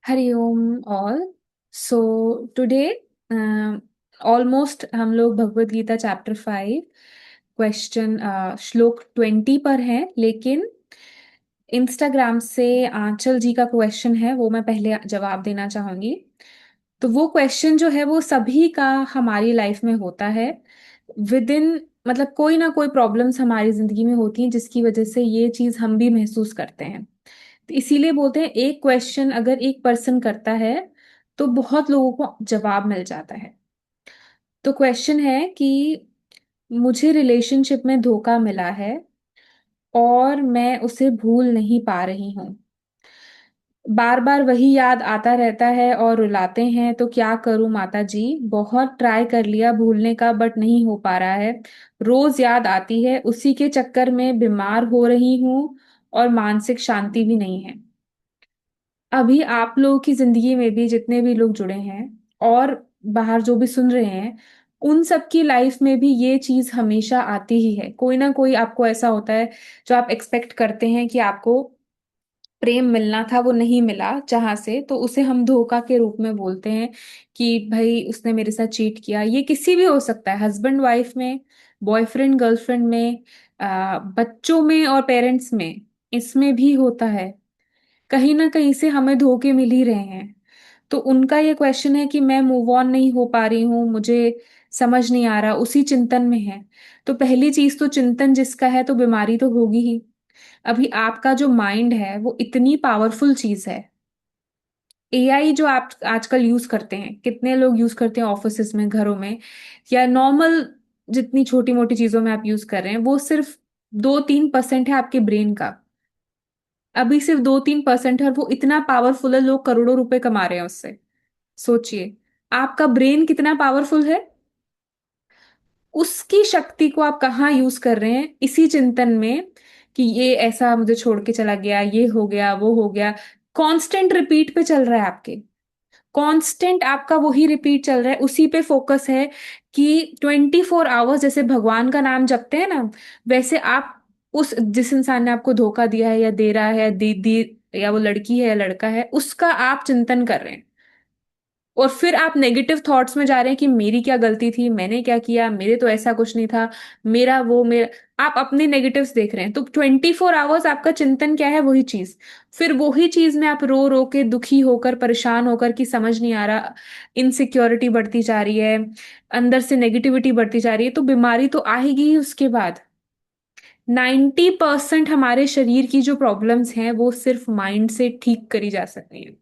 Hariom all. So today almost हम लोग Bhagavad Gita chapter 5 question श्लोक 20 पर हैं, लेकिन इंस्टाग्राम से आंचल जी का क्वेश्चन है, वो मैं पहले जवाब देना चाहूंगी। तो वो क्वेश्चन जो है वो सभी का हमारी लाइफ में होता है विद इन, मतलब कोई ना कोई प्रॉब्लम्स हमारी जिंदगी में होती हैं जिसकी वजह से ये चीज हम भी महसूस करते हैं। तो इसीलिए बोलते हैं एक क्वेश्चन अगर एक पर्सन करता है तो बहुत लोगों को जवाब मिल जाता है। तो क्वेश्चन है कि मुझे रिलेशनशिप में धोखा मिला है और मैं उसे भूल नहीं पा रही हूँ। बार बार वही याद आता रहता है और रुलाते हैं, तो क्या करूं माता जी। बहुत ट्राई कर लिया भूलने का बट नहीं हो पा रहा है। रोज याद आती है, उसी के चक्कर में बीमार हो रही हूँ और मानसिक शांति भी नहीं है। अभी आप लोगों की जिंदगी में भी जितने भी लोग जुड़े हैं और बाहर जो भी सुन रहे हैं, उन सबकी लाइफ में भी ये चीज हमेशा आती ही है। कोई ना कोई आपको ऐसा होता है जो आप एक्सपेक्ट करते हैं कि आपको प्रेम मिलना था, वो नहीं मिला जहां से, तो उसे हम धोखा के रूप में बोलते हैं कि भाई उसने मेरे साथ चीट किया। ये किसी भी हो सकता है, हस्बैंड वाइफ में, बॉयफ्रेंड गर्लफ्रेंड में, बच्चों में और पेरेंट्स में, इसमें भी होता है। कहीं ना कहीं से हमें धोखे मिल ही रहे हैं। तो उनका ये क्वेश्चन है कि मैं मूव ऑन नहीं हो पा रही हूँ, मुझे समझ नहीं आ रहा, उसी चिंतन में है। तो पहली चीज तो चिंतन जिसका है तो बीमारी तो होगी ही। अभी आपका जो माइंड है वो इतनी पावरफुल चीज है। एआई जो आप आजकल यूज करते हैं, कितने लोग यूज करते हैं ऑफिसेज में, घरों में, या नॉर्मल जितनी छोटी मोटी चीजों में आप यूज कर रहे हैं, वो सिर्फ 2-3% है आपके ब्रेन का। अभी सिर्फ 2-3% है और वो इतना पावरफुल है, लोग करोड़ों रुपए कमा रहे हैं उससे। सोचिए, आपका ब्रेन कितना पावरफुल है। उसकी शक्ति को आप कहाँ यूज कर रहे हैं, इसी चिंतन में कि ये ऐसा मुझे छोड़ के चला गया, ये हो गया, वो हो गया। कांस्टेंट रिपीट पे चल रहा है आपके। कांस्टेंट आपका वही रिपीट चल रहा है, उसी पे फोकस है कि 24 आवर्स जैसे भगवान का नाम जपते हैं ना, वैसे आप उस जिस इंसान ने आपको धोखा दिया है या दे रहा है, दीदी या वो लड़की है या लड़का है, उसका आप चिंतन कर रहे हैं। और फिर आप नेगेटिव थॉट्स में जा रहे हैं कि मेरी क्या गलती थी, मैंने क्या किया, मेरे तो ऐसा कुछ नहीं था, मेरा वो मेरा। आप अपने नेगेटिव्स देख रहे हैं, तो 24 आवर्स आपका चिंतन क्या है, वही चीज। फिर वही चीज में आप रो रो के, दुखी होकर, परेशान होकर कि समझ नहीं आ रहा, इनसिक्योरिटी बढ़ती जा रही है, अंदर से नेगेटिविटी बढ़ती जा रही है, तो बीमारी तो आएगी ही उसके बाद। 90% हमारे शरीर की जो प्रॉब्लम्स हैं वो सिर्फ माइंड से ठीक करी जा सकती हैं।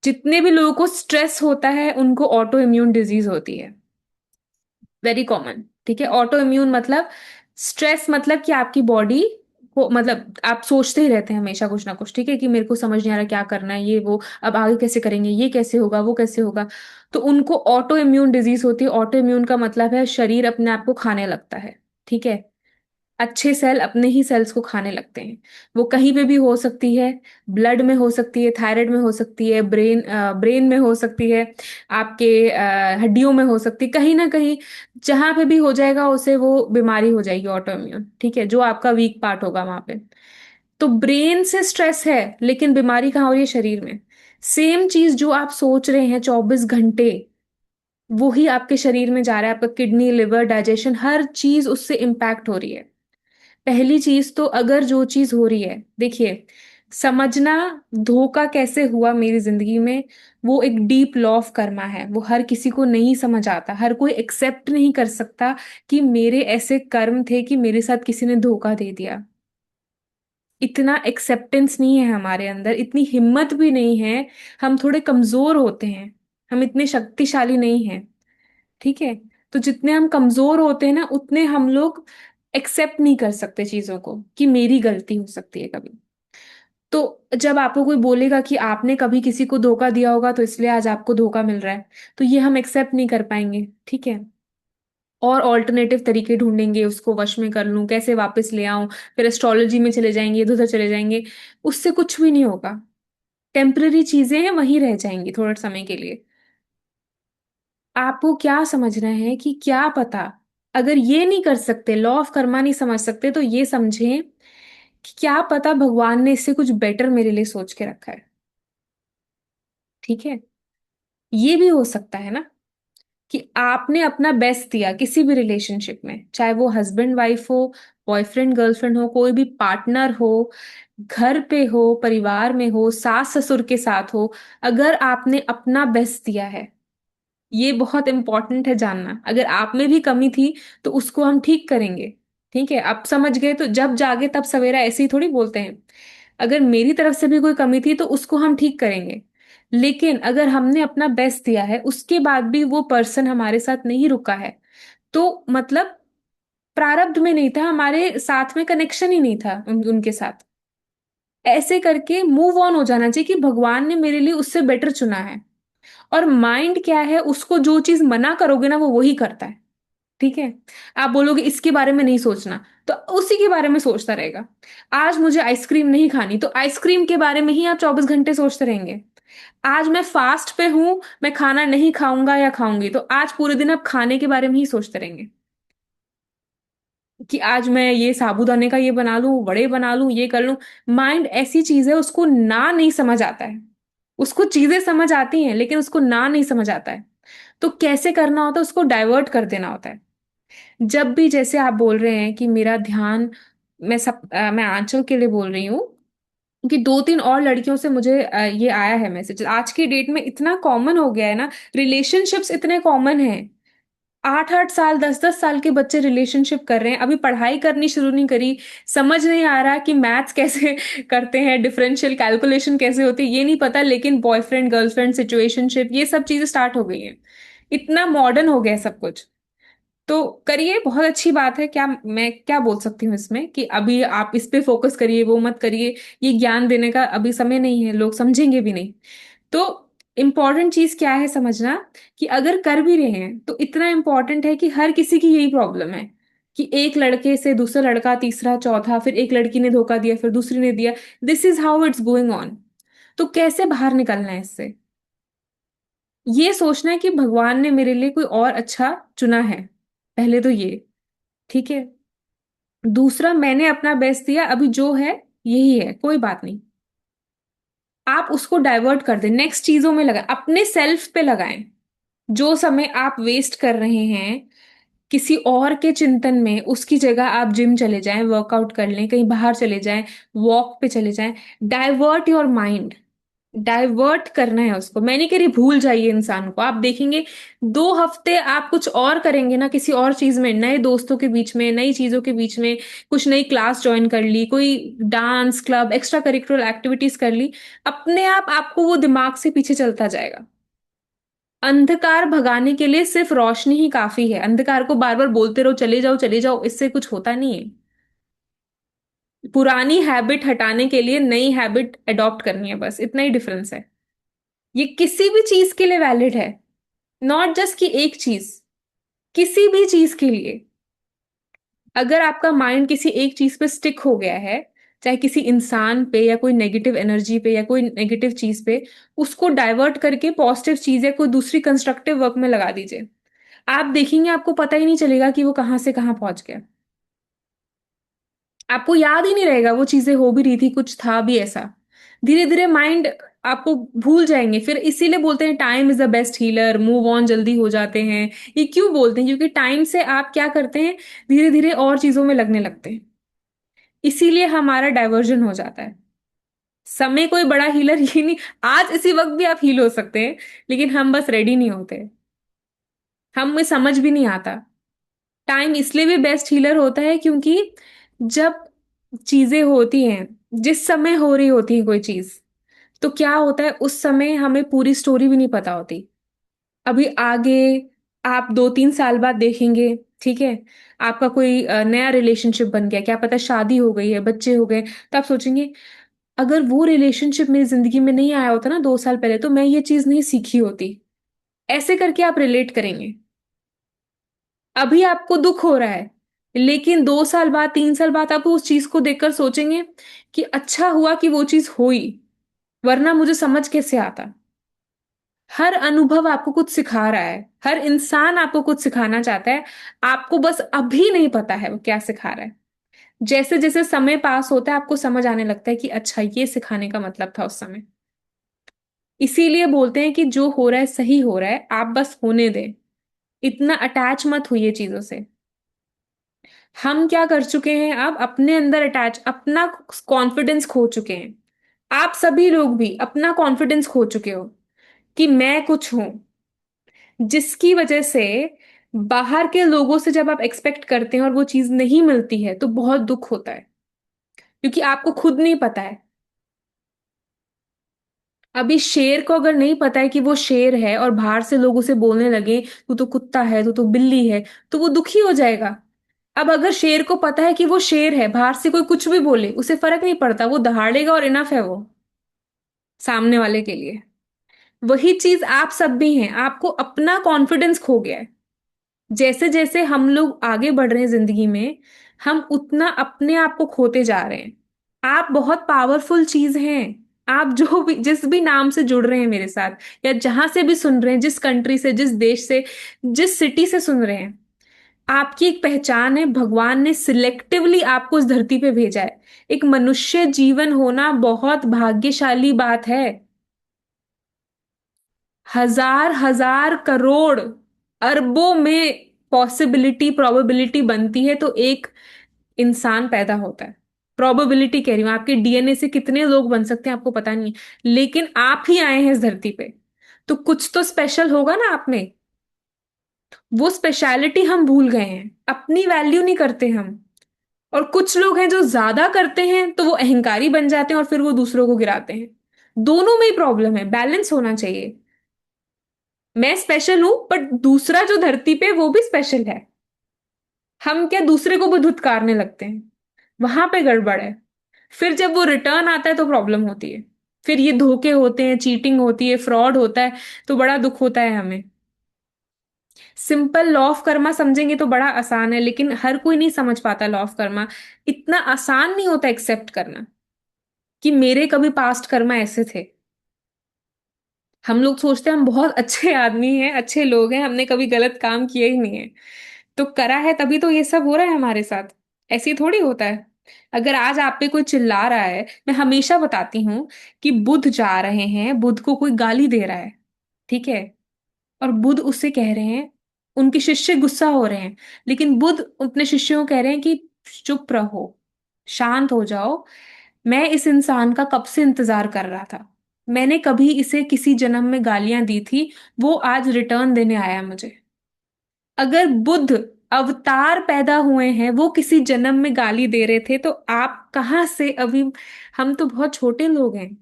जितने भी लोगों को स्ट्रेस होता है उनको ऑटो इम्यून डिजीज होती है, वेरी कॉमन। ठीक है, ऑटो इम्यून मतलब स्ट्रेस, मतलब कि आपकी बॉडी को, मतलब आप सोचते ही रहते हैं हमेशा कुछ ना कुछ, ठीक है, कि मेरे को समझ नहीं आ रहा क्या करना है, ये वो, अब आगे कैसे करेंगे, ये कैसे होगा, वो कैसे होगा। तो उनको ऑटो इम्यून डिजीज होती है। ऑटो इम्यून का मतलब है शरीर अपने आप को खाने लगता है। ठीक है, अच्छे सेल अपने ही सेल्स को खाने लगते हैं। वो कहीं पे भी हो सकती है, ब्लड में हो सकती है, थायराइड में हो सकती है, ब्रेन में हो सकती है, आपके हड्डियों में हो सकती है, कहीं ना कहीं जहां पे भी हो जाएगा उसे वो बीमारी हो जाएगी ऑटो इम्यून। ठीक है, जो आपका वीक पार्ट होगा वहां पे। तो ब्रेन से स्ट्रेस है, लेकिन बीमारी कहाँ हो रही है, शरीर में। सेम चीज जो आप सोच रहे हैं 24 घंटे, वो ही आपके शरीर में जा रहा है। आपका किडनी, लिवर, डाइजेशन, हर चीज उससे इम्पैक्ट हो रही है। पहली चीज तो, अगर जो चीज हो रही है, देखिए, समझना धोखा कैसे हुआ मेरी जिंदगी में, वो एक डीप लॉ ऑफ कर्मा है। वो हर किसी को नहीं समझ आता, हर कोई एक्सेप्ट नहीं कर सकता कि मेरे ऐसे कर्म थे कि मेरे साथ किसी ने धोखा दे दिया। इतना एक्सेप्टेंस नहीं है हमारे अंदर, इतनी हिम्मत भी नहीं है। हम थोड़े कमजोर होते हैं, हम इतने शक्तिशाली नहीं हैं। ठीक है, तो जितने हम कमजोर होते हैं ना, उतने हम लोग एक्सेप्ट नहीं कर सकते चीजों को कि मेरी गलती हो सकती है कभी। तो जब आपको कोई बोलेगा कि आपने कभी किसी को धोखा दिया होगा तो इसलिए आज आपको धोखा मिल रहा है, तो ये हम एक्सेप्ट नहीं कर पाएंगे। ठीक है, और ऑल्टरनेटिव तरीके ढूंढेंगे, उसको वश में कर लूं, कैसे वापस ले आऊं, फिर एस्ट्रोलॉजी में चले जाएंगे, इधर उधर चले जाएंगे। उससे कुछ भी नहीं होगा। टेम्पररी चीजें हैं, वहीं रह जाएंगी थोड़े समय के लिए। आपको क्या समझना है कि क्या पता, अगर ये नहीं कर सकते, लॉ ऑफ कर्मा नहीं समझ सकते, तो ये समझें कि क्या पता भगवान ने इससे कुछ बेटर मेरे लिए सोच के रखा है। ठीक है। ये भी हो सकता है ना कि आपने अपना बेस्ट दिया किसी भी रिलेशनशिप में, चाहे वो हस्बैंड वाइफ हो, बॉयफ्रेंड गर्लफ्रेंड हो, कोई भी पार्टनर हो, घर पे हो, परिवार में हो, सास ससुर के साथ हो। अगर आपने अपना बेस्ट दिया है, ये बहुत इंपॉर्टेंट है जानना। अगर आप में भी कमी थी तो उसको हम ठीक करेंगे। ठीक है, आप समझ गए? तो जब जागे तब सवेरा, ऐसे ही थोड़ी बोलते हैं। अगर मेरी तरफ से भी कोई कमी थी तो उसको हम ठीक करेंगे। लेकिन अगर हमने अपना बेस्ट दिया है, उसके बाद भी वो पर्सन हमारे साथ नहीं रुका है, तो मतलब प्रारब्ध में नहीं था, हमारे साथ में कनेक्शन ही नहीं था उनके साथ। ऐसे करके मूव ऑन हो जाना चाहिए कि भगवान ने मेरे लिए उससे बेटर चुना है। और माइंड क्या है, उसको जो चीज मना करोगे ना वो वही करता है। ठीक है। आप बोलोगे इसके बारे में नहीं सोचना, तो उसी के बारे में सोचता रहेगा। आज मुझे आइसक्रीम नहीं खानी, तो आइसक्रीम के बारे में ही आप 24 घंटे सोचते रहेंगे। आज मैं फास्ट पे हूं, मैं खाना नहीं खाऊंगा या खाऊंगी, तो आज पूरे दिन आप खाने के बारे में ही सोचते रहेंगे कि आज मैं ये साबूदाने का ये बना लूं, वड़े बना लूं, ये कर लूं। माइंड ऐसी चीज है, उसको ना नहीं समझ आता है। उसको चीजें समझ आती हैं लेकिन उसको ना नहीं समझ आता है। तो कैसे करना होता है, उसको डाइवर्ट कर देना होता है। जब भी जैसे आप बोल रहे हैं कि मेरा ध्यान, मैं आंचल के लिए बोल रही हूँ कि दो तीन और लड़कियों से मुझे ये आया है मैसेज। आज की डेट में इतना कॉमन हो गया है ना, रिलेशनशिप्स इतने कॉमन हैं। 8-8 साल, 10-10 साल के बच्चे रिलेशनशिप कर रहे हैं, अभी पढ़ाई करनी शुरू नहीं करी। समझ नहीं आ रहा कि मैथ्स कैसे करते हैं, डिफरेंशियल कैलकुलेशन कैसे होती है, ये नहीं पता, लेकिन बॉयफ्रेंड गर्लफ्रेंड सिचुएशनशिप ये सब चीजें स्टार्ट हो गई हैं। इतना मॉडर्न हो गया है सब कुछ। तो करिए, बहुत अच्छी बात है। क्या मैं क्या बोल सकती हूँ इसमें कि अभी आप इस पे फोकस करिए, वो मत करिए। ये ज्ञान देने का अभी समय नहीं है, लोग समझेंगे भी नहीं। तो इम्पॉर्टेंट चीज क्या है समझना, कि अगर कर भी रहे हैं तो इतना इम्पॉर्टेंट है कि हर किसी की यही प्रॉब्लम है कि एक लड़के से दूसरा लड़का, तीसरा, चौथा, फिर एक लड़की ने धोखा दिया, फिर दूसरी ने दिया। This is how it's going on. तो कैसे बाहर निकलना है इससे? ये सोचना है कि भगवान ने मेरे लिए कोई और अच्छा चुना है, पहले तो ये। ठीक है। दूसरा, मैंने अपना बेस्ट दिया, अभी जो है यही है, कोई बात नहीं। आप उसको डाइवर्ट कर दें, नेक्स्ट चीजों में लगाएं, अपने सेल्फ पे लगाएं। जो समय आप वेस्ट कर रहे हैं किसी और के चिंतन में, उसकी जगह आप जिम चले जाएं, वर्कआउट कर लें, कहीं बाहर चले जाएं, वॉक पे चले जाएं। Divert your mind. डाइवर्ट करना है उसको। मैं नहीं कह रही भूल जाइए इंसान को, आप देखेंगे 2 हफ्ते आप कुछ और करेंगे ना, किसी और चीज में, नए दोस्तों के बीच में, नई चीजों के बीच में, कुछ नई क्लास ज्वाइन कर ली, कोई dance club, extra curricular activities कर ली, अपने आप आपको वो दिमाग से पीछे चलता जाएगा। अंधकार भगाने के लिए सिर्फ रोशनी ही काफी है। अंधकार को बार बार बोलते रहो चले जाओ चले जाओ, इससे कुछ होता नहीं है। पुरानी हैबिट हटाने के लिए नई हैबिट अडॉप्ट करनी है, बस इतना ही डिफरेंस है। ये किसी भी चीज के लिए वैलिड है, नॉट जस्ट कि एक चीज, किसी भी चीज के लिए। अगर आपका माइंड किसी एक चीज पे स्टिक हो गया है, चाहे किसी इंसान पे या कोई नेगेटिव एनर्जी पे या कोई नेगेटिव चीज पे, उसको डाइवर्ट करके पॉजिटिव चीज या कोई दूसरी कंस्ट्रक्टिव वर्क में लगा दीजिए। आप देखेंगे, आपको पता ही नहीं चलेगा कि वो कहाँ से कहाँ पहुंच गया। आपको याद ही नहीं रहेगा वो चीजें हो भी रही थी, कुछ था भी ऐसा। धीरे धीरे माइंड आपको भूल जाएंगे। फिर इसीलिए बोलते हैं time is the best healer, move on जल्दी हो जाते हैं। ये क्यों बोलते हैं? क्योंकि टाइम से आप क्या करते हैं, धीरे धीरे और चीजों में लगने लगते हैं। इसीलिए हमारा डाइवर्जन हो जाता है। समय कोई बड़ा हीलर ही नहीं। आज इसी वक्त भी आप हील हो सकते हैं, लेकिन हम बस रेडी नहीं होते। हमें समझ भी नहीं आता। टाइम इसलिए भी बेस्ट हीलर होता है क्योंकि जब चीजें होती हैं, जिस समय हो रही होती है कोई चीज, तो क्या होता है उस समय हमें पूरी स्टोरी भी नहीं पता होती। अभी आगे आप 2-3 साल बाद देखेंगे, ठीक है, आपका कोई नया रिलेशनशिप बन गया, क्या पता शादी हो गई है, बच्चे हो गए, तो आप सोचेंगे अगर वो रिलेशनशिप मेरी जिंदगी में नहीं आया होता ना 2 साल पहले, तो मैं ये चीज नहीं सीखी होती। ऐसे करके आप रिलेट करेंगे। अभी आपको दुख हो रहा है, लेकिन 2 साल बाद, 3 साल बाद आप उस चीज को देखकर सोचेंगे कि अच्छा हुआ कि वो चीज हुई, वरना मुझे समझ कैसे आता। हर अनुभव आपको कुछ सिखा रहा है, हर इंसान आपको कुछ सिखाना चाहता है। आपको बस अभी नहीं पता है वो क्या सिखा रहा है। जैसे जैसे समय पास होता है आपको समझ आने लगता है कि अच्छा ये सिखाने का मतलब था उस समय। इसीलिए बोलते हैं कि जो हो रहा है सही हो रहा है, आप बस होने दें। इतना अटैच मत होइए चीजों से। हम क्या कर चुके हैं, अब अपने अंदर अटैच, अपना कॉन्फिडेंस खो चुके हैं। आप सभी लोग भी अपना कॉन्फिडेंस खो चुके हो कि मैं कुछ हूं, जिसकी वजह से बाहर के लोगों से जब आप एक्सपेक्ट करते हैं और वो चीज नहीं मिलती है तो बहुत दुख होता है, क्योंकि आपको खुद नहीं पता है। अभी शेर को अगर नहीं पता है कि वो शेर है और बाहर से लोग उसे बोलने लगे तू तो कुत्ता है, तू तो बिल्ली है, तो वो दुखी हो जाएगा। अब अगर शेर को पता है कि वो शेर है, बाहर से कोई कुछ भी बोले उसे फर्क नहीं पड़ता, वो दहाड़ेगा और इनफ है वो सामने वाले के लिए। वही चीज आप सब भी हैं, आपको अपना कॉन्फिडेंस खो गया है। जैसे जैसे हम लोग आगे बढ़ रहे हैं जिंदगी में, हम उतना अपने आप को खोते जा रहे हैं। आप बहुत पावरफुल चीज हैं। आप जो भी जिस भी नाम से जुड़ रहे हैं मेरे साथ, या जहां से भी सुन रहे हैं, जिस कंट्री से, जिस देश से, जिस सिटी से सुन रहे हैं, आपकी एक पहचान है। भगवान ने सिलेक्टिवली आपको इस धरती पे भेजा है। एक मनुष्य जीवन होना बहुत भाग्यशाली बात है। हजार हजार करोड़ अरबों में पॉसिबिलिटी, प्रोबेबिलिटी बनती है तो एक इंसान पैदा होता है। प्रोबेबिलिटी कह रही हूं, आपके डीएनए से कितने लोग बन सकते हैं आपको पता नहीं है, लेकिन आप ही आए हैं इस धरती पे, तो कुछ तो स्पेशल होगा ना आप में। वो स्पेशलिटी हम भूल गए हैं, अपनी वैल्यू नहीं करते हम। और कुछ लोग हैं जो ज्यादा करते हैं तो वो अहंकारी बन जाते हैं और फिर वो दूसरों को गिराते हैं। दोनों में ही प्रॉब्लम है, बैलेंस होना चाहिए। मैं स्पेशल हूं बट दूसरा जो धरती पे वो भी स्पेशल है। हम क्या दूसरे को भी धुतकारने लगते हैं, वहां पे गड़बड़ है। फिर जब वो रिटर्न आता है तो प्रॉब्लम होती है। फिर ये धोखे होते हैं, चीटिंग होती है, फ्रॉड होता है, तो बड़ा दुख होता है हमें। सिंपल लॉ ऑफ कर्मा समझेंगे तो बड़ा आसान है, लेकिन हर कोई नहीं समझ पाता लॉ ऑफ कर्मा। इतना आसान नहीं होता एक्सेप्ट करना कि मेरे कभी पास्ट कर्मा ऐसे थे। हम लोग सोचते हैं हम बहुत अच्छे आदमी हैं, अच्छे लोग हैं, हमने कभी गलत काम किया ही नहीं है। तो करा है तभी तो ये सब हो रहा है हमारे साथ। ऐसे ही थोड़ी होता है। अगर आज आप पे कोई चिल्ला रहा है, मैं हमेशा बताती हूँ कि बुध जा रहे हैं, बुध को कोई गाली दे रहा है, ठीक है, और बुध उससे कह रहे हैं, उनके शिष्य गुस्सा हो रहे हैं, लेकिन बुध अपने शिष्यों को कह रहे हैं कि चुप रहो, शांत हो जाओ। मैं इस इंसान का कब से इंतजार कर रहा था। मैंने कभी इसे किसी जन्म में गालियां दी थी, वो आज रिटर्न देने आया मुझे। अगर बुद्ध अवतार पैदा हुए हैं, वो किसी जन्म में गाली दे रहे थे, तो आप कहाँ से अभी। हम तो बहुत छोटे लोग हैं,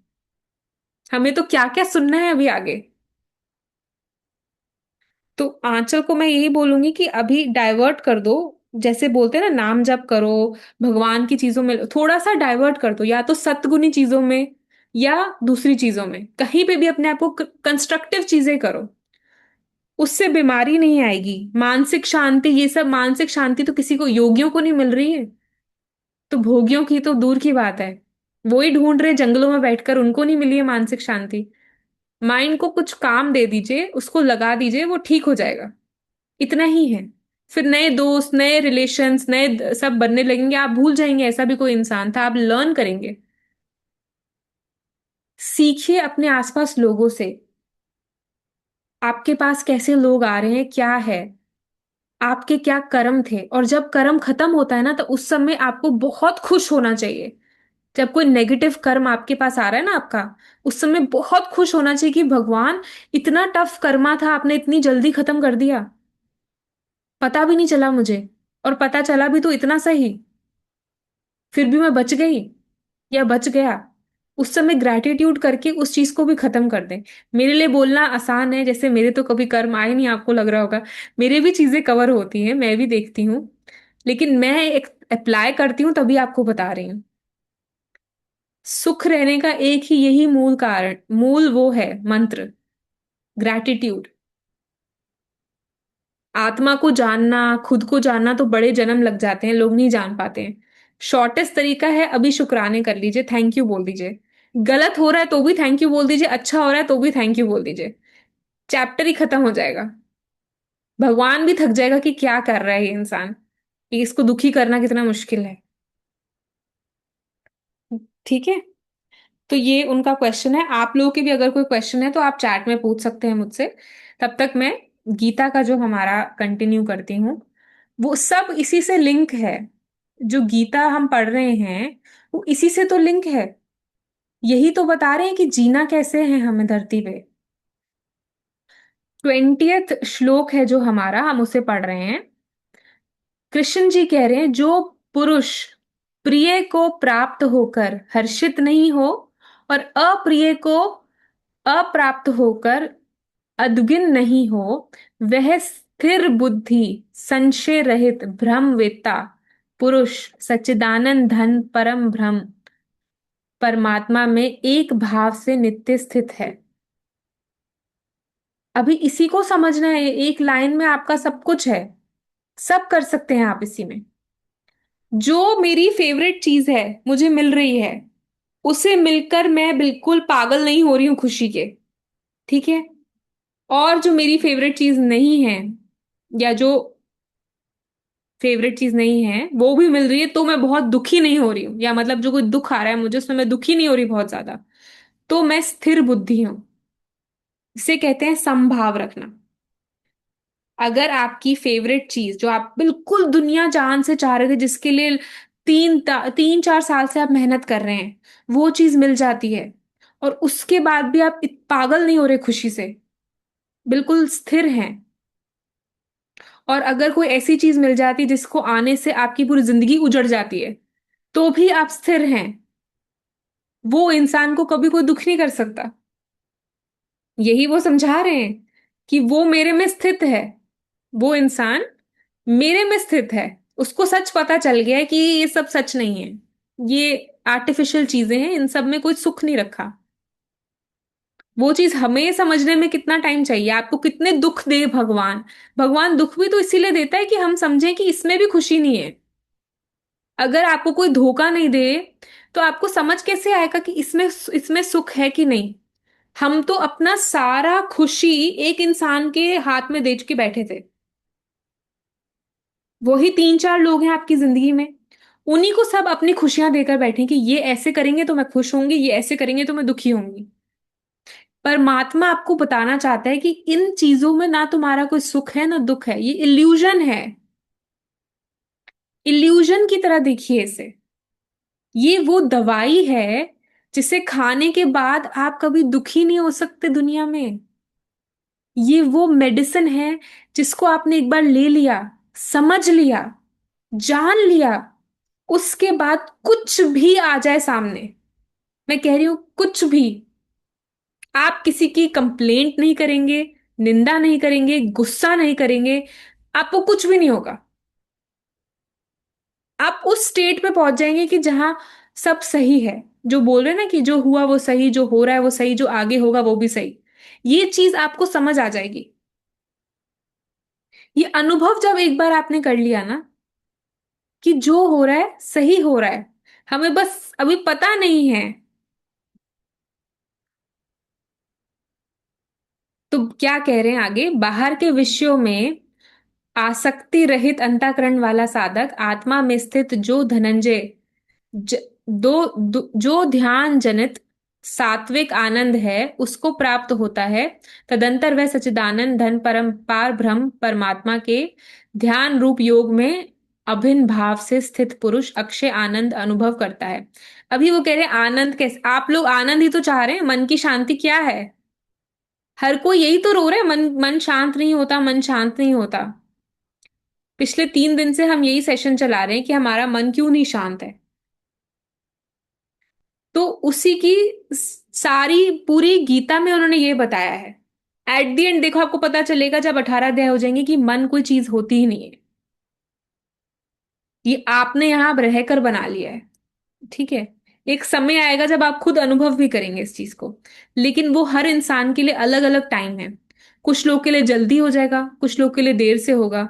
हमें तो क्या क्या सुनना है अभी आगे। तो आंचल को मैं यही बोलूंगी कि अभी डाइवर्ट कर दो। जैसे बोलते हैं ना, नाम जप करो, भगवान की चीजों में थोड़ा सा डाइवर्ट कर दो, या तो सत्गुनी चीजों में या दूसरी चीजों में, कहीं पे भी अपने आप को कंस्ट्रक्टिव चीजें करो। उससे बीमारी नहीं आएगी, मानसिक शांति, ये सब मानसिक शांति तो किसी को, योगियों को नहीं मिल रही है, तो भोगियों की तो दूर की बात है। वो ही ढूंढ रहे जंगलों में बैठकर, उनको नहीं मिली है मानसिक शांति। माइंड को कुछ काम दे दीजिए, उसको लगा दीजिए, वो ठीक हो जाएगा। इतना ही है। फिर नए दोस्त, नए रिलेशंस, नए सब बनने लगेंगे, आप भूल जाएंगे ऐसा भी कोई इंसान था, आप लर्न करेंगे। सीखिए अपने आसपास लोगों से, आपके पास कैसे लोग आ रहे हैं, क्या है, आपके क्या कर्म थे। और जब कर्म खत्म होता है ना, तो उस समय आपको बहुत खुश होना चाहिए। जब कोई नेगेटिव कर्म आपके पास आ रहा है ना आपका, उस समय बहुत खुश होना चाहिए कि भगवान, इतना टफ कर्मा था, आपने इतनी जल्दी खत्म कर दिया, पता भी नहीं चला मुझे, और पता चला भी तो इतना सही, फिर भी मैं बच गई या बच गया। उस समय ग्रैटिट्यूड करके उस चीज को भी खत्म कर दें। मेरे लिए बोलना आसान है, जैसे मेरे तो कभी कर्म आए नहीं, आपको लग रहा होगा। मेरे भी चीजें कवर होती हैं, मैं भी देखती हूँ, लेकिन मैं एक अप्लाई करती हूँ तभी आपको बता रही हूँ। सुख रहने का एक ही यही मूल कारण, मूल वो है मंत्र, ग्रैटिट्यूड। आत्मा को जानना, खुद को जानना तो बड़े जन्म लग जाते हैं, लोग नहीं जान पाते हैं। शॉर्टेस्ट तरीका है, अभी शुक्राने कर लीजिए, थैंक यू बोल दीजिए। गलत हो रहा है तो भी थैंक यू बोल दीजिए, अच्छा हो रहा है तो भी थैंक यू बोल दीजिए। चैप्टर ही खत्म हो जाएगा। भगवान भी थक जाएगा कि क्या कर रहा है ये इंसान, कि इसको दुखी करना कितना मुश्किल है। ठीक है। तो ये उनका क्वेश्चन है। आप लोगों के भी अगर कोई क्वेश्चन है तो आप चैट में पूछ सकते हैं मुझसे। तब तक मैं गीता का जो हमारा कंटिन्यू करती हूँ। वो सब इसी से लिंक है। जो गीता हम पढ़ रहे हैं वो इसी से तो लिंक है। यही तो बता रहे हैं कि जीना कैसे है हमें धरती पे। 20th श्लोक है जो हमारा, हम उसे पढ़ रहे हैं। कृष्ण जी कह रहे हैं, जो पुरुष प्रिय को प्राप्त होकर हर्षित नहीं हो और अप्रिय को अप्राप्त होकर अद्विन नहीं हो, वह स्थिर बुद्धि संशय रहित ब्रह्मवेत्ता पुरुष सच्चिदानंद धन परम ब्रह्म परमात्मा में एक भाव से नित्य स्थित है। अभी इसी को समझना है। एक लाइन में आपका सब कुछ है। सब कर सकते हैं आप इसी में। जो मेरी फेवरेट चीज है मुझे मिल रही है, उसे मिलकर मैं बिल्कुल पागल नहीं हो रही हूं खुशी के। ठीक है। और जो मेरी फेवरेट चीज नहीं है, या जो फेवरेट चीज नहीं है वो भी मिल रही है, तो मैं बहुत दुखी नहीं हो रही हूँ, या मतलब जो कोई दुख आ रहा है मुझे उसमें मैं दुखी नहीं हो रही बहुत ज्यादा। तो मैं स्थिर बुद्धि हूं। इसे कहते हैं समभाव रखना। अगर आपकी फेवरेट चीज जो आप बिल्कुल दुनिया जान से चाह रहे थे, जिसके लिए 3-4 साल से आप मेहनत कर रहे हैं, वो चीज मिल जाती है और उसके बाद भी आप पागल नहीं हो रहे खुशी से, बिल्कुल स्थिर हैं। और अगर कोई ऐसी चीज मिल जाती जिसको आने से आपकी पूरी जिंदगी उजड़ जाती है, तो भी आप स्थिर हैं। वो इंसान को कभी कोई दुख नहीं कर सकता। यही वो समझा रहे हैं कि वो मेरे में स्थित है। वो इंसान मेरे में स्थित है। उसको सच पता चल गया है कि ये सब सच नहीं है। ये आर्टिफिशियल चीजें हैं, इन सब में कोई सुख नहीं रखा। वो चीज हमें समझने में कितना टाइम चाहिए, आपको कितने दुख दे भगवान। भगवान दुख भी तो इसीलिए देता है कि हम समझें कि इसमें भी खुशी नहीं है। अगर आपको कोई धोखा नहीं दे तो आपको समझ कैसे आएगा कि इसमें इसमें सुख है कि नहीं। हम तो अपना सारा खुशी एक इंसान के हाथ में दे के बैठे थे। वही 3-4 लोग हैं आपकी जिंदगी में। उन्हीं को सब अपनी खुशियां देकर बैठे कि ये ऐसे करेंगे तो मैं खुश होंगी, ये ऐसे करेंगे तो मैं दुखी होंगी। परमात्मा आपको बताना चाहता है कि इन चीजों में ना तुम्हारा कोई सुख है ना दुख है, ये इल्यूजन है। इल्यूजन की तरह देखिए इसे। ये वो दवाई है जिसे खाने के बाद आप कभी दुखी नहीं हो सकते दुनिया में। ये वो मेडिसिन है जिसको आपने एक बार ले लिया, समझ लिया, जान लिया, उसके बाद कुछ भी आ जाए सामने, मैं कह रही हूं कुछ भी, आप किसी की कंप्लेंट नहीं करेंगे, निंदा नहीं करेंगे, गुस्सा नहीं करेंगे, आपको कुछ भी नहीं होगा। आप उस स्टेट पे पहुंच जाएंगे कि जहां सब सही है। जो बोल रहे हैं ना कि जो हुआ वो सही, जो हो रहा है वो सही, जो आगे होगा वो भी सही। ये चीज आपको समझ आ जाएगी। ये अनुभव जब एक बार आपने कर लिया ना कि जो हो रहा है सही हो रहा है, हमें बस अभी पता नहीं है। तो क्या कह रहे हैं आगे, बाहर के विषयों में आसक्ति रहित अंतःकरण वाला साधक आत्मा में स्थित जो धनंजय ज, जो ध्यान जनित सात्विक आनंद है उसको प्राप्त होता है। तदंतर वह सच्चिदानंद धन परम पार ब्रह्म परमात्मा के ध्यान रूप योग में अभिन्न भाव से स्थित पुरुष अक्षय आनंद अनुभव करता है। अभी वो कह रहे हैं आनंद कैसे, आप लोग आनंद ही तो चाह रहे हैं। मन की शांति क्या है? हर कोई यही तो रो रहा है, मन मन शांत नहीं होता, मन शांत नहीं होता। पिछले 3 दिन से हम यही सेशन चला रहे हैं कि हमारा मन क्यों नहीं शांत है। तो उसी की सारी पूरी गीता में उन्होंने ये बताया है। एट द एंड देखो आपको पता चलेगा जब 18 अध्याय हो जाएंगे कि मन कोई चीज होती ही नहीं है। ये आपने यहां अब रहकर बना लिया है। ठीक है। एक समय आएगा जब आप खुद अनुभव भी करेंगे इस चीज को। लेकिन वो हर इंसान के लिए अलग अलग टाइम है। कुछ लोग के लिए जल्दी हो जाएगा, कुछ लोग के लिए देर से होगा,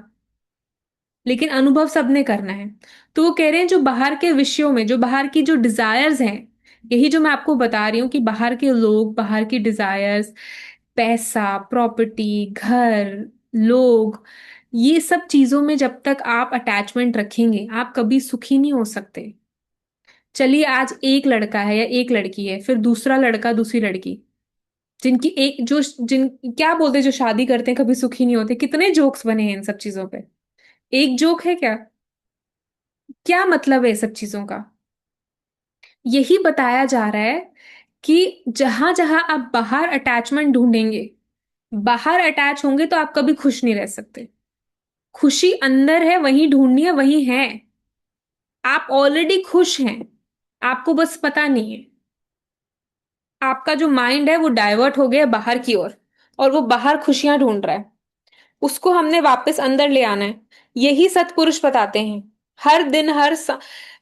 लेकिन अनुभव सबने करना है। तो वो कह रहे हैं जो बाहर के विषयों में, जो बाहर की जो डिजायर्स हैं, यही जो मैं आपको बता रही हूँ कि बाहर के लोग, बाहर की डिजायर्स, पैसा, प्रॉपर्टी, घर, लोग, ये सब चीजों में जब तक आप अटैचमेंट रखेंगे आप कभी सुखी नहीं हो सकते। चलिए आज एक लड़का है या एक लड़की है, फिर दूसरा लड़का दूसरी लड़की, जिनकी एक जो जिन क्या बोलते हैं, जो शादी करते हैं कभी सुखी नहीं होते, कितने जोक्स बने हैं इन सब चीजों पे। एक जोक है क्या? क्या मतलब है इस सब चीजों का? यही बताया जा रहा है कि जहां जहां आप बाहर अटैचमेंट ढूंढेंगे, बाहर अटैच होंगे तो आप कभी खुश नहीं रह सकते। खुशी अंदर है, वहीं ढूंढनी है, वहीं है। आप ऑलरेडी खुश हैं, आपको बस पता नहीं है। आपका जो माइंड है वो डाइवर्ट हो गया है बाहर की ओर, और वो बाहर खुशियां ढूंढ रहा है। उसको हमने वापस अंदर ले आना है। यही सत्पुरुष बताते हैं। हर दिन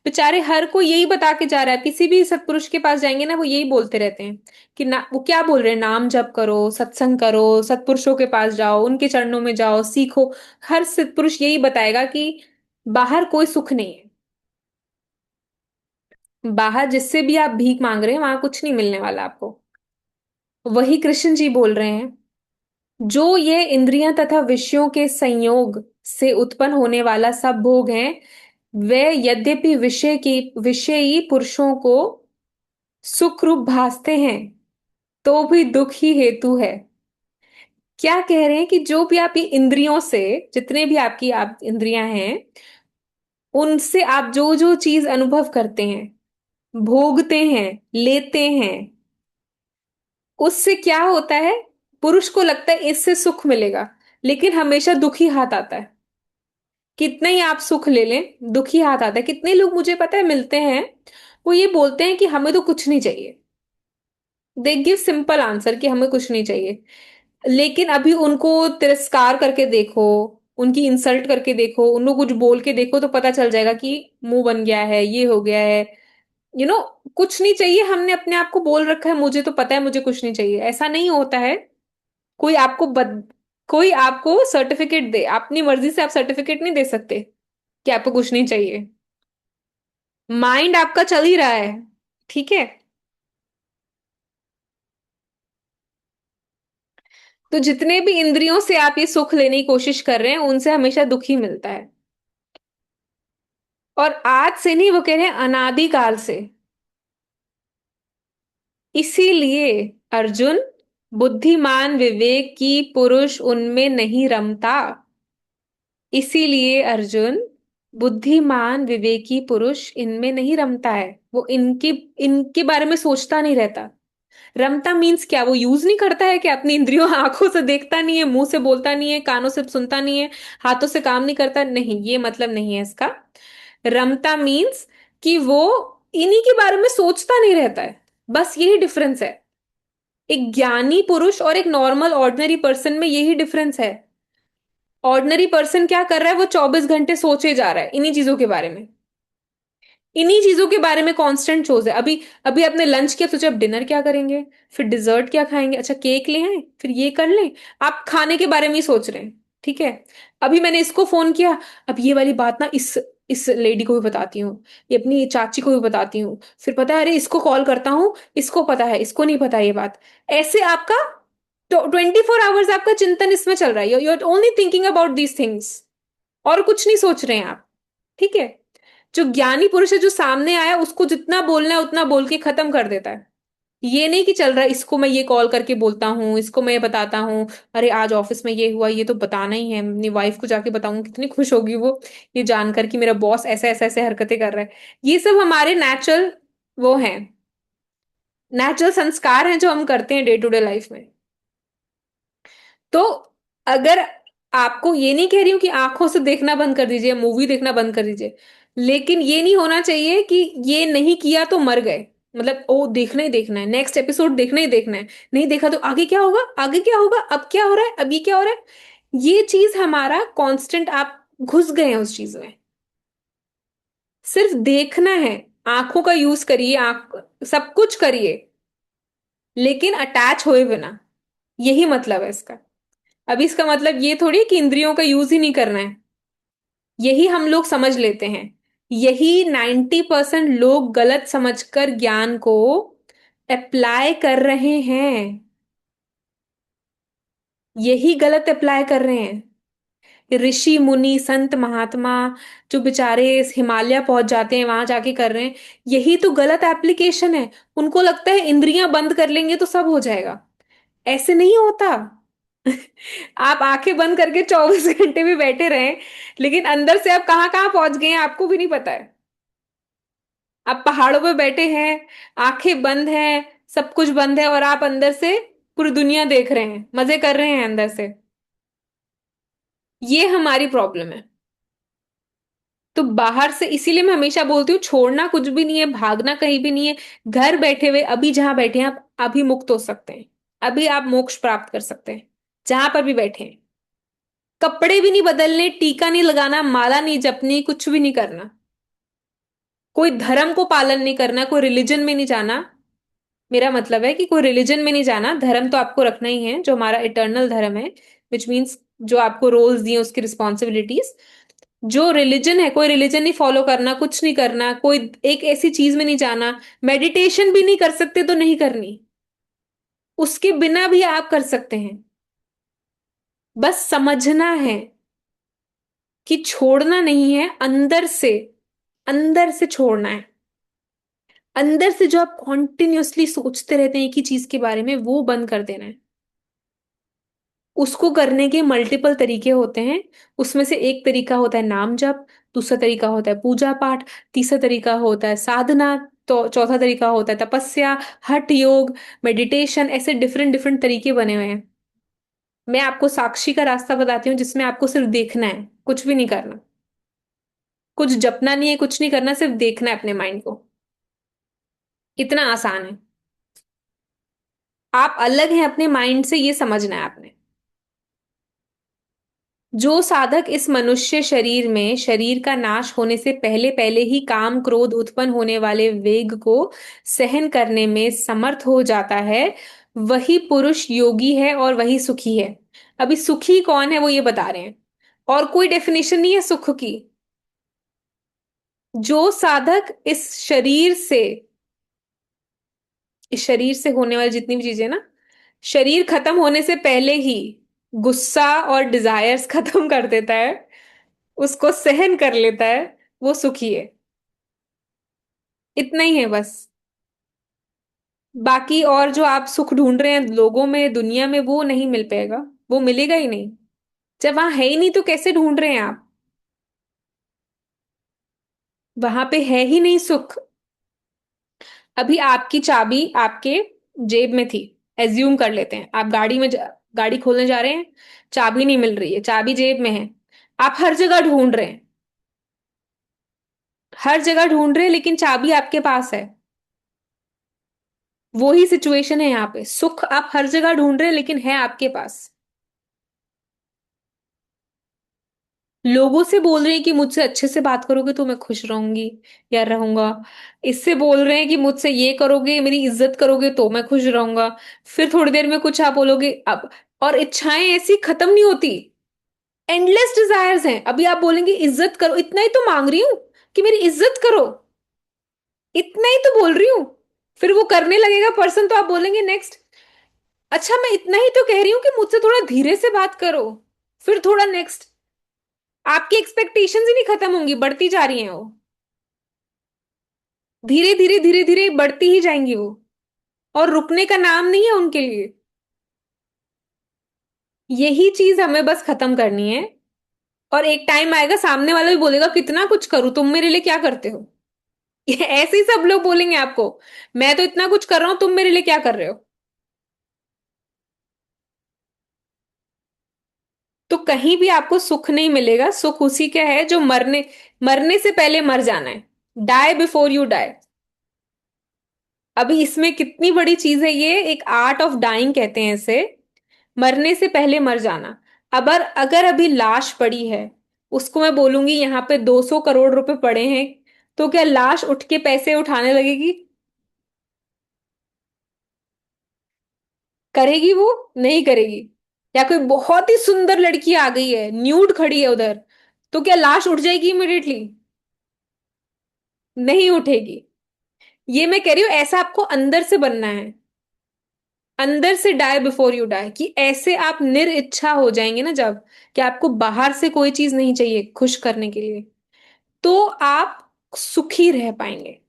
बेचारे हर कोई यही बता के जा रहा है। किसी भी सत्पुरुष के पास जाएंगे ना, वो यही बोलते रहते हैं कि ना, वो क्या बोल रहे हैं, नाम जप करो, सत्संग करो, सत्पुरुषों के पास जाओ, उनके चरणों में जाओ, सीखो। हर सत्पुरुष यही बताएगा कि बाहर कोई सुख नहीं है। बाहर जिससे भी आप भीख मांग रहे हैं, वहां कुछ नहीं मिलने वाला आपको। वही कृष्ण जी बोल रहे हैं, जो ये इंद्रियां तथा विषयों के संयोग से उत्पन्न होने वाला सब भोग हैं, वे यद्यपि विषयी पुरुषों को सुख रूप भासते हैं, तो भी दुख ही हेतु है। क्या कह रहे हैं कि जो भी आप ये इंद्रियों से, जितने भी आपकी आप इंद्रियां हैं, उनसे आप जो जो चीज अनुभव करते हैं, भोगते हैं, लेते हैं, उससे क्या होता है? पुरुष को लगता है इससे सुख मिलेगा, लेकिन हमेशा दुखी हाथ आता है। कितने ही आप सुख ले लें, दुखी हाथ आता है। कितने लोग मुझे पता है मिलते हैं, वो ये बोलते हैं कि हमें तो कुछ नहीं चाहिए। दे गिव सिंपल आंसर कि हमें कुछ नहीं चाहिए। लेकिन अभी उनको तिरस्कार करके देखो, उनकी इंसल्ट करके देखो, उनको कुछ बोल के देखो, तो पता चल जाएगा कि मुंह बन गया है, ये हो गया है। यू नो कुछ नहीं चाहिए, हमने अपने आप को बोल रखा है मुझे तो पता है मुझे कुछ नहीं चाहिए। ऐसा नहीं होता है। कोई आपको कोई आपको सर्टिफिकेट दे, अपनी मर्जी से आप सर्टिफिकेट नहीं दे सकते कि आपको कुछ नहीं चाहिए। माइंड आपका चल ही रहा है। ठीक है। तो जितने भी इंद्रियों से आप ये सुख लेने की कोशिश कर रहे हैं, उनसे हमेशा दुख ही मिलता है। और आज से नहीं, वो कह रहे हैं अनादिकाल से। इसीलिए अर्जुन, बुद्धिमान विवेक की पुरुष उनमें नहीं रमता। इसीलिए अर्जुन, बुद्धिमान विवेकी पुरुष इनमें नहीं रमता है। वो इनके इनके बारे में सोचता नहीं रहता। रमता मीन्स क्या? वो यूज नहीं करता है कि अपनी इंद्रियों, आंखों से देखता नहीं है, मुंह से बोलता नहीं है, कानों से सुनता नहीं है, हाथों से काम नहीं करता, नहीं, ये मतलब नहीं है इसका। रमता मीन्स कि वो इन्हीं के बारे में सोचता नहीं रहता है। बस यही डिफरेंस है। एक ज्ञानी पुरुष और एक नॉर्मल ऑर्डिनरी पर्सन में यही डिफरेंस है। ऑर्डिनरी पर्सन क्या कर रहा है? वो 24 घंटे सोचे जा रहा है इन्हीं चीजों के बारे में। इन्हीं चीजों के बारे में कांस्टेंट चोज है। अभी अभी आपने लंच किया, सोचा अब डिनर क्या करेंगे, फिर डिजर्ट क्या खाएंगे, अच्छा केक ले आए, फिर ये कर लें। आप खाने के बारे में ही सोच रहे हैं। ठीक है। अभी मैंने इसको फोन किया, अब ये वाली बात ना इस लेडी को भी बताती हूँ, ये अपनी चाची को भी बताती हूँ, फिर पता है अरे इसको कॉल करता हूँ, इसको पता है, इसको नहीं पता ये बात। ऐसे आपका 24 आवर्स आपका चिंतन इसमें चल रहा है। You are only thinking about these things, और कुछ नहीं सोच रहे हैं आप। ठीक है। जो ज्ञानी पुरुष है, जो सामने आया उसको जितना बोलना है उतना बोल के खत्म कर देता है। ये नहीं कि चल रहा है इसको मैं ये कॉल करके बोलता हूँ, इसको मैं ये बताता हूँ, अरे आज ऑफिस में ये हुआ, ये तो बताना ही है, अपनी वाइफ को जाके बताऊंगी, कितनी खुश होगी वो ये जानकर कि मेरा बॉस ऐसे ऐसे ऐसे हरकतें कर रहा है। ये सब हमारे नेचुरल वो हैं, नेचुरल संस्कार हैं जो हम करते हैं डे टू डे लाइफ में। तो अगर, आपको ये नहीं कह रही हूं कि आंखों से देखना बंद कर दीजिए, मूवी देखना बंद कर दीजिए, लेकिन ये नहीं होना चाहिए कि ये नहीं किया तो मर गए। मतलब ओ देखना ही देखना है, नेक्स्ट एपिसोड देखना ही देखना है, नहीं देखा तो आगे क्या होगा, आगे क्या होगा, अब क्या हो रहा है, अब ये क्या हो रहा है। ये चीज हमारा कांस्टेंट, आप घुस गए हैं उस चीज में। सिर्फ देखना है, आंखों का यूज करिए, आंख सब कुछ करिए, लेकिन अटैच होए बिना। यही मतलब है इसका। अब इसका मतलब ये थोड़ी है कि इंद्रियों का यूज ही नहीं करना है। यही हम लोग समझ लेते हैं। यही 90% लोग गलत समझकर ज्ञान को अप्लाई कर रहे हैं। यही गलत अप्लाई कर रहे हैं। ऋषि मुनि संत महात्मा जो बेचारे इस हिमालय पहुंच जाते हैं, वहां जाके कर रहे हैं, यही तो गलत एप्लीकेशन है। उनको लगता है इंद्रियां बंद कर लेंगे तो सब हो जाएगा। ऐसे नहीं होता। आप आंखें बंद करके 24 घंटे भी बैठे रहें, लेकिन अंदर से आप कहाँ कहाँ पहुंच गए हैं आपको भी नहीं पता है। आप पहाड़ों पे बैठे हैं, आंखें बंद हैं, सब कुछ बंद है, और आप अंदर से पूरी दुनिया देख रहे हैं, मजे कर रहे हैं अंदर से। ये हमारी प्रॉब्लम है। तो बाहर से इसीलिए मैं हमेशा बोलती हूँ, छोड़ना कुछ भी नहीं है, भागना कहीं भी नहीं है। घर बैठे हुए अभी जहां बैठे हैं आप, अभी मुक्त हो सकते हैं। अभी आप मोक्ष प्राप्त कर सकते हैं, जहां पर भी बैठे हैं। कपड़े भी नहीं बदलने, टीका नहीं लगाना, माला नहीं जपनी, कुछ भी नहीं करना। कोई धर्म को पालन नहीं करना, कोई रिलीजन में नहीं जाना। मेरा मतलब है कि कोई रिलीजन में नहीं जाना, धर्म तो आपको रखना ही है जो हमारा इटर्नल धर्म है, विच मीन्स जो आपको रोल्स दिए उसकी रिस्पॉन्सिबिलिटीज। जो रिलीजन है, कोई रिलीजन नहीं फॉलो करना, कुछ नहीं करना, कोई एक ऐसी चीज में नहीं जाना। मेडिटेशन भी नहीं कर सकते तो नहीं करनी, उसके बिना भी आप कर सकते हैं। बस समझना है कि छोड़ना नहीं है, अंदर से छोड़ना है। अंदर से जो आप कॉन्टिन्यूअसली सोचते रहते हैं एक ही चीज के बारे में, वो बंद कर देना है। उसको करने के मल्टीपल तरीके होते हैं। उसमें से एक तरीका होता है नाम जप, दूसरा तरीका होता है पूजा पाठ, तीसरा तरीका होता है साधना, तो चौथा तरीका होता है तपस्या, हठ योग, मेडिटेशन। ऐसे डिफरेंट डिफरेंट तरीके बने हुए हैं। मैं आपको साक्षी का रास्ता बताती हूँ, जिसमें आपको सिर्फ देखना है, कुछ भी नहीं करना। कुछ जपना नहीं है, कुछ नहीं करना, सिर्फ देखना है अपने माइंड को। इतना आसान है। आप अलग हैं अपने माइंड से, ये समझना है आपने। जो साधक इस मनुष्य शरीर में शरीर का नाश होने से पहले पहले ही काम क्रोध उत्पन्न होने वाले वेग को सहन करने में समर्थ हो जाता है, वही पुरुष योगी है और वही सुखी है। अभी सुखी कौन है वो ये बता रहे हैं, और कोई डेफिनेशन नहीं है सुख की। जो साधक इस शरीर से होने वाली जितनी भी चीजें ना, शरीर खत्म होने से पहले ही गुस्सा और डिजायर्स खत्म कर देता है, उसको सहन कर लेता है, वो सुखी है। इतना ही है बस। बाकी और जो आप सुख ढूंढ रहे हैं लोगों में, दुनिया में, वो नहीं मिल पाएगा। वो मिलेगा ही नहीं। जब वहां है ही नहीं तो कैसे ढूंढ रहे हैं आप? वहां पे है ही नहीं सुख। अभी आपकी चाबी आपके जेब में थी, एज्यूम कर लेते हैं। आप गाड़ी खोलने जा रहे हैं, चाबी नहीं मिल रही है, चाबी जेब में है। आप हर जगह ढूंढ रहे हैं, हर जगह ढूंढ रहे हैं, लेकिन चाबी आपके पास है। वो ही सिचुएशन है यहाँ पे, सुख आप हर जगह ढूंढ रहे हैं लेकिन है आपके पास। लोगों से बोल रहे हैं कि मुझसे अच्छे से बात करोगे तो मैं खुश रहूंगी या रहूंगा। इससे बोल रहे हैं कि मुझसे ये करोगे, मेरी इज्जत करोगे तो मैं खुश रहूंगा। फिर थोड़ी देर में कुछ आप बोलोगे अब, और इच्छाएं ऐसी खत्म नहीं होती। एंडलेस डिजायर्स हैं। अभी आप बोलेंगे इज्जत करो, इतना ही तो मांग रही हूं कि मेरी इज्जत करो, इतना ही तो बोल रही हूँ। फिर वो करने लगेगा पर्सन, तो आप बोलेंगे नेक्स्ट, अच्छा मैं इतना ही तो कह रही हूँ कि मुझसे थोड़ा धीरे से बात करो। फिर थोड़ा नेक्स्ट। आपकी एक्सपेक्टेशंस ही नहीं खत्म होंगी, बढ़ती जा रही हैं वो। धीरे धीरे धीरे धीरे बढ़ती ही जाएंगी वो, और रुकने का नाम नहीं है उनके लिए। यही चीज हमें बस खत्म करनी है। और एक टाइम आएगा सामने वाला भी बोलेगा कितना कुछ करूं, तुम मेरे लिए क्या करते हो? ये ऐसे ही सब लोग बोलेंगे आपको, मैं तो इतना कुछ कर रहा हूं, तुम मेरे लिए क्या कर रहे हो? तो कहीं भी आपको सुख नहीं मिलेगा। सुख उसी का है जो मरने मरने से पहले मर जाना है। Die before you die. अभी इसमें कितनी बड़ी चीज है ये, एक आर्ट ऑफ डाइंग कहते हैं इसे। मरने से पहले मर जाना। अगर अगर अभी लाश पड़ी है, उसको मैं बोलूंगी यहाँ पे 200 करोड़ रुपए पड़े हैं, तो क्या लाश उठ के पैसे उठाने लगेगी? करेगी वो? नहीं करेगी। या कोई बहुत ही सुंदर लड़की आ गई है, न्यूड खड़ी है उधर, तो क्या लाश उठ जाएगी इमिडिएटली? नहीं उठेगी। ये मैं कह रही हूं, ऐसा आपको अंदर से बनना है। अंदर से डाई बिफोर यू डाई, कि ऐसे आप निरिच्छा हो जाएंगे ना जब, कि आपको बाहर से कोई चीज नहीं चाहिए खुश करने के लिए, तो आप सुखी रह पाएंगे।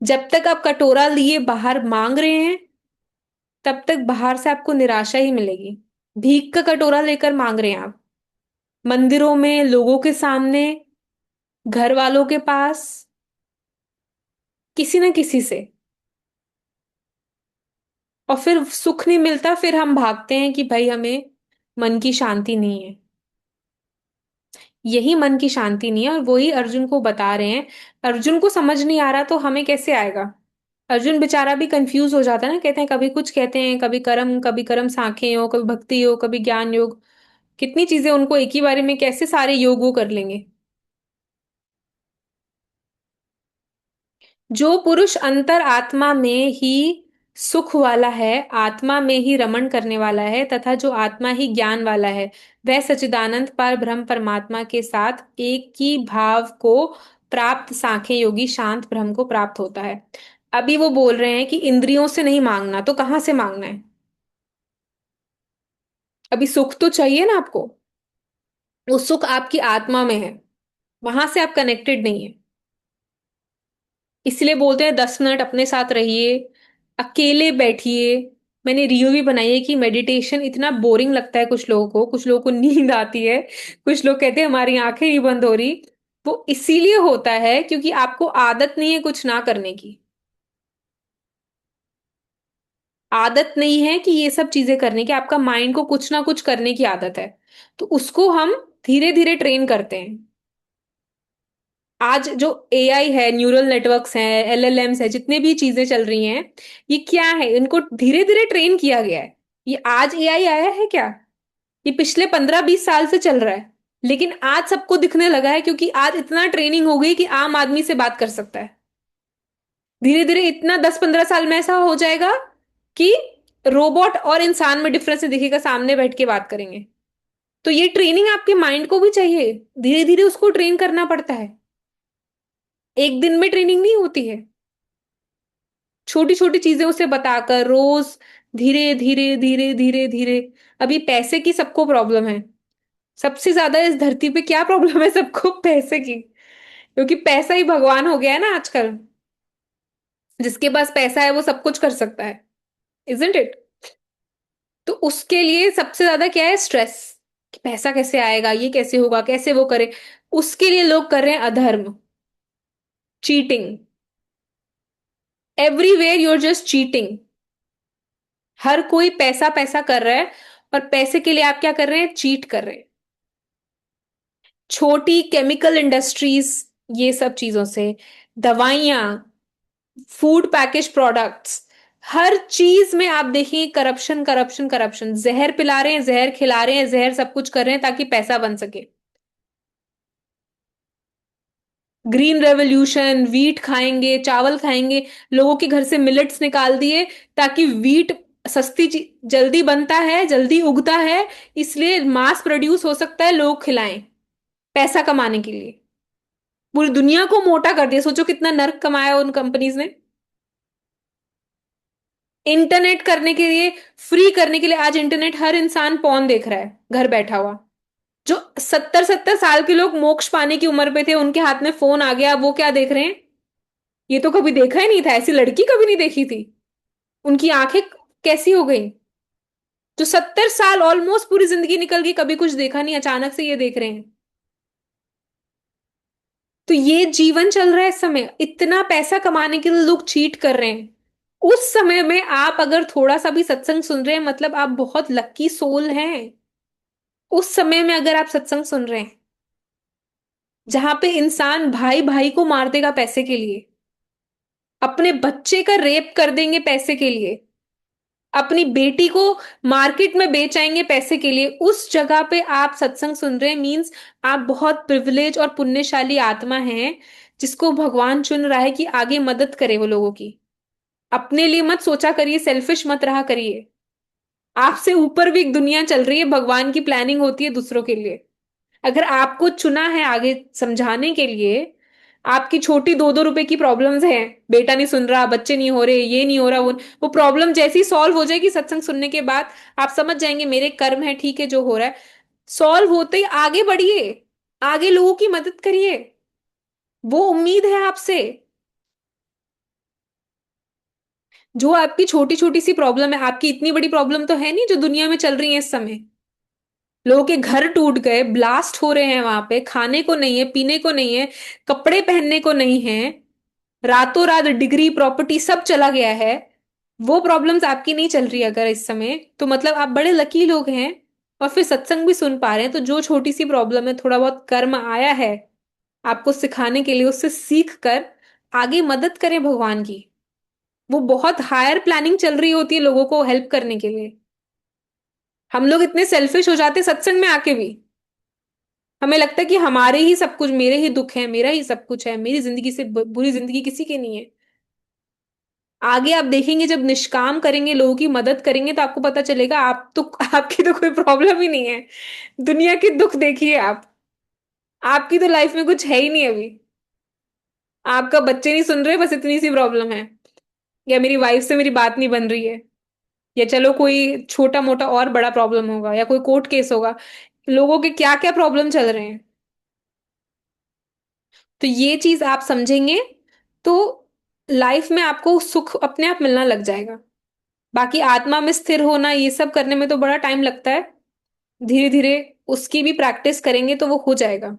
जब तक आप कटोरा लिए बाहर मांग रहे हैं, तब तक बाहर से आपको निराशा ही मिलेगी। भीख का कटोरा लेकर मांग रहे हैं आप, मंदिरों में, लोगों के सामने, घर वालों के पास, किसी ना किसी से, और फिर सुख नहीं मिलता, फिर हम भागते हैं कि भाई हमें मन की शांति नहीं है। यही मन की शांति नहीं है, और वही अर्जुन को बता रहे हैं। अर्जुन को समझ नहीं आ रहा तो हमें कैसे आएगा। अर्जुन बेचारा भी कंफ्यूज हो जाता है ना, कहते हैं कभी कुछ कहते हैं, कभी कर्म सांखें हो, कभी भक्ति हो, कभी ज्ञान योग, कितनी चीजें उनको एक ही बारे में, कैसे सारे योग वो कर लेंगे। जो पुरुष अंतर आत्मा में ही सुख वाला है, आत्मा में ही रमण करने वाला है, तथा जो आत्मा ही ज्ञान वाला है, वह सच्चिदानंद पर ब्रह्म परमात्मा के साथ एक ही भाव को प्राप्त सांख्य योगी शांत ब्रह्म को प्राप्त होता है। अभी वो बोल रहे हैं कि इंद्रियों से नहीं मांगना, तो कहाँ से मांगना है? अभी सुख तो चाहिए ना आपको, वो सुख आपकी आत्मा में है, वहां से आप कनेक्टेड नहीं है। इसलिए बोलते हैं 10 मिनट अपने साथ रहिए, अकेले बैठिए। मैंने रील भी बनाई है कि मेडिटेशन इतना बोरिंग लगता है कुछ लोगों को, कुछ लोगों को नींद आती है, कुछ लोग कहते हैं हमारी आंखें नहीं बंद हो रही। वो इसीलिए होता है क्योंकि आपको आदत नहीं है कुछ ना करने की। आदत नहीं है कि ये सब चीजें करने की, आपका माइंड को कुछ ना कुछ करने की आदत है। तो उसको हम धीरे धीरे ट्रेन करते हैं। आज जो एआई है, न्यूरल नेटवर्क्स हैं, एलएलएम्स है, जितने भी चीजें चल रही हैं, ये क्या है? इनको धीरे धीरे ट्रेन किया गया है। ये आज एआई आया है क्या? ये पिछले 15-20 साल से चल रहा है। लेकिन आज सबको दिखने लगा है क्योंकि आज इतना ट्रेनिंग हो गई कि आम आदमी से बात कर सकता है। धीरे धीरे इतना 10-15 साल में ऐसा हो जाएगा कि रोबोट और इंसान में डिफरेंस दिखेगा, सामने बैठ के बात करेंगे। तो ये ट्रेनिंग आपके माइंड को भी चाहिए, धीरे धीरे उसको ट्रेन करना पड़ता है। एक दिन में ट्रेनिंग नहीं होती है। छोटी छोटी चीजें उसे बताकर रोज, धीरे धीरे धीरे धीरे धीरे। अभी पैसे की सबको प्रॉब्लम है। सबसे ज्यादा इस धरती पे क्या प्रॉब्लम है सबको? पैसे की। क्योंकि पैसा ही भगवान हो गया है ना आजकल। जिसके पास पैसा है वो सब कुछ कर सकता है, इजंट इट? तो उसके लिए सबसे ज्यादा क्या है? स्ट्रेस, कि पैसा कैसे आएगा, ये कैसे होगा, कैसे वो करे। उसके लिए लोग कर रहे हैं अधर्म, cheating. Everywhere you are just cheating. हर कोई पैसा पैसा कर रहा है, और पैसे के लिए आप क्या कर रहे हैं? चीट कर रहे हैं। छोटी केमिकल इंडस्ट्रीज, ये सब चीजों से, दवाइयां, फूड पैकेज प्रोडक्ट्स, हर चीज में आप देखिए करप्शन करप्शन करप्शन। जहर पिला रहे हैं, जहर खिला रहे हैं, जहर सब कुछ कर रहे हैं ताकि पैसा बन सके। ग्रीन रेवोल्यूशन, वीट खाएंगे, चावल खाएंगे। लोगों के घर से मिलेट्स निकाल दिए ताकि वीट सस्ती जल्दी बनता है, जल्दी उगता है, इसलिए मास प्रोड्यूस हो सकता है, लोग खिलाएं पैसा कमाने के लिए। पूरी दुनिया को मोटा कर दिया। सोचो कितना नर्क कमाया उन कंपनीज ने। इंटरनेट करने के लिए, फ्री करने के लिए, आज इंटरनेट हर इंसान पॉन देख रहा है घर बैठा हुआ। जो 70-70 साल के लोग मोक्ष पाने की उम्र पे थे, उनके हाथ में फोन आ गया, वो क्या देख रहे हैं? ये तो कभी देखा ही नहीं था, ऐसी लड़की कभी नहीं देखी थी। उनकी आंखें कैसी हो गई? जो 70 साल, ऑलमोस्ट पूरी जिंदगी निकल गई, कभी कुछ देखा नहीं, अचानक से ये देख रहे हैं। तो ये जीवन चल रहा है इस समय, इतना पैसा कमाने के लिए लोग चीट कर रहे हैं। उस समय में आप अगर थोड़ा सा भी सत्संग सुन रहे हैं, मतलब आप बहुत लक्की सोल हैं। उस समय में अगर आप सत्संग सुन रहे हैं, जहां पे इंसान भाई भाई को मार देगा पैसे के लिए, अपने बच्चे का रेप कर देंगे पैसे के लिए, अपनी बेटी को मार्केट में बेच आएंगे पैसे के लिए, उस जगह पे आप सत्संग सुन रहे हैं, मीन्स आप बहुत प्रिविलेज और पुण्यशाली आत्मा हैं, जिसको भगवान चुन रहा है कि आगे मदद करे वो लोगों की। अपने लिए मत सोचा करिए, सेल्फिश मत रहा करिए। आपसे ऊपर भी एक दुनिया चल रही है, भगवान की प्लानिंग होती है दूसरों के लिए। अगर आपको चुना है आगे समझाने के लिए, आपकी छोटी 2-2 रुपए की प्रॉब्लम्स हैं, बेटा नहीं सुन रहा, बच्चे नहीं हो रहे, ये नहीं हो रहा, वो प्रॉब्लम जैसी सॉल्व हो जाएगी सत्संग सुनने के बाद, आप समझ जाएंगे मेरे कर्म है, ठीक है जो हो रहा है। सॉल्व होते ही आगे बढ़िए, आगे लोगों की मदद करिए, वो उम्मीद है आपसे। जो आपकी छोटी छोटी सी प्रॉब्लम है, आपकी इतनी बड़ी प्रॉब्लम तो है नहीं जो दुनिया में चल रही है इस समय। लोगों के घर टूट गए, ब्लास्ट हो रहे हैं वहां पे, खाने को नहीं है, पीने को नहीं है, कपड़े पहनने को नहीं है, रातों रात डिग्री प्रॉपर्टी सब चला गया है। वो प्रॉब्लम्स आपकी नहीं चल रही अगर इस समय, तो मतलब आप बड़े लकी लोग हैं। और फिर सत्संग भी सुन पा रहे हैं, तो जो छोटी सी प्रॉब्लम है, थोड़ा बहुत कर्म आया है आपको सिखाने के लिए, उससे सीख कर आगे मदद करें भगवान की। वो बहुत हायर प्लानिंग चल रही होती है लोगों को हेल्प करने के लिए। हम लोग इतने सेल्फिश हो जाते हैं सत्संग में आके भी। हमें लगता है कि हमारे ही सब कुछ, मेरे ही दुख है, मेरा ही सब कुछ है, मेरी जिंदगी से बुरी जिंदगी किसी की नहीं है। आगे आप देखेंगे जब निष्काम करेंगे, लोगों की मदद करेंगे, तो आपको पता चलेगा आप तो आपकी तो कोई प्रॉब्लम ही नहीं है। दुनिया के दुख देखिए आप, आपकी तो लाइफ में कुछ है ही नहीं अभी। आपका बच्चे नहीं सुन रहे, बस इतनी सी प्रॉब्लम है, या मेरी वाइफ से मेरी बात नहीं बन रही है, या चलो कोई छोटा मोटा और बड़ा प्रॉब्लम होगा, या कोई कोर्ट केस होगा। लोगों के क्या क्या प्रॉब्लम चल रहे हैं। तो ये चीज आप समझेंगे तो लाइफ में आपको सुख अपने आप मिलना लग जाएगा। बाकी आत्मा में स्थिर होना, ये सब करने में तो बड़ा टाइम लगता है। धीरे धीरे उसकी भी प्रैक्टिस करेंगे तो वो हो जाएगा।